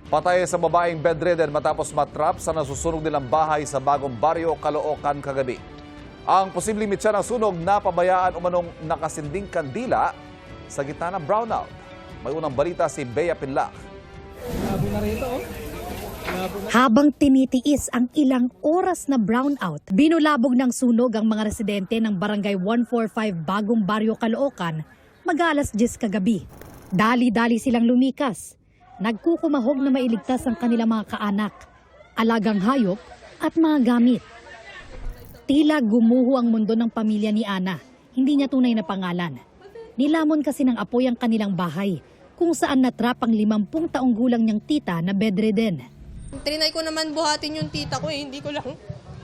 Patay sa babaeng bedridden matapos matrap sa nasusunog nilang bahay sa Bagong Baryo, Caloocan kagabi. Ang posibleng mitsa ng sunog na pabayaan umanong nakasinding kandila sa gitna ng brownout. May unang balita si Bea Pinlac. Habang tinitiis ang ilang oras na brownout, binulabog ng sunog ang mga residente ng Barangay 145 Bagong Baryo, Caloocan mag-alas 10 kagabi. Dali-dali silang lumikas. Nagkukumahog na mailigtas ang kanilang mga kaanak, alagang hayop at mga gamit. Tila gumuho ang mundo ng pamilya ni Ana. Hindi niya tunay na pangalan. Nilamon kasi ng apoy ang kanilang bahay, kung saan natrap ang 50 taong gulang niyang tita na bedridden. Trinay ko naman buhatin yung tita ko hindi ko lang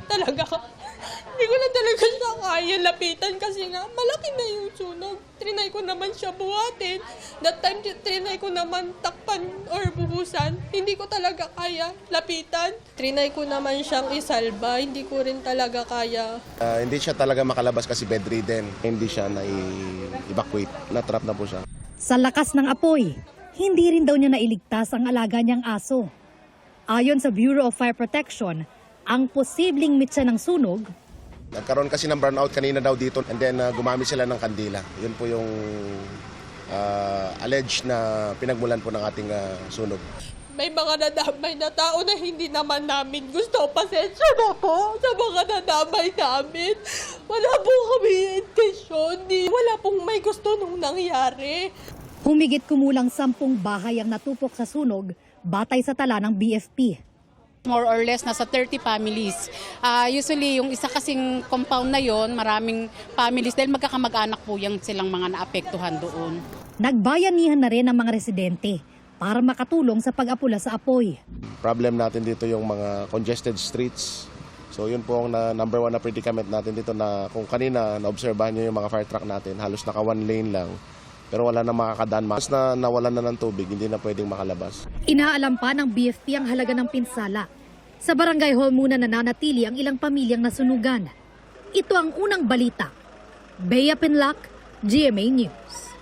talaga siya kaya lapitan kasi nga malaki na yung sunog. Trinay ko naman siya buhatin. That time trinay ko naman takpan or buhusan. Hindi ko talaga kaya lapitan. Trinay ko naman siyang isalba. Hindi ko rin talaga kaya. Hindi siya talaga makalabas kasi bedridden. Hindi siya na-evacuate. Na-trap na po siya. Sa lakas ng apoy, hindi rin daw niya nailigtas ang alaga niyang aso. Ayon sa Bureau of Fire Protection, ang posibleng mitsa ng sunog, Nagkaroon kasi ng brownout kanina daw dito and then gumamit sila ng kandila. Yun po yung alleged na pinagmulan po ng ating sunog. May mga nadamay na tao na hindi naman namin gusto. Pasensya na po sa mga nadamay namin. Wala po kami intensyon. Wala pong may gusto nung nangyari. humigit kumulang 10 bahay ang natupok sa sunog batay sa tala ng BFP. More or less, nasa 30 families. Usually, yung isa kasing compound na yon, maraming families dahil magkakamag-anak po yung silang mga naapektuhan doon. Nagbayanihan na rin ang mga residente para makatulong sa pag-apula sa apoy. Problem natin dito yung mga congested streets. So yun po ang number one na predicament natin dito na kung kanina naobserbahan nyo yung mga fire truck natin, halos naka one lane lang. Pero wala na makakadaan. Mas na nawalan na ng tubig, hindi na pwedeng makalabas. Inaalam pa ng BFP ang halaga ng pinsala. Sa barangay hall muna nananatili ang ilang pamilyang nasunugan. Ito ang unang balita. Bea Pinlac, GMA News.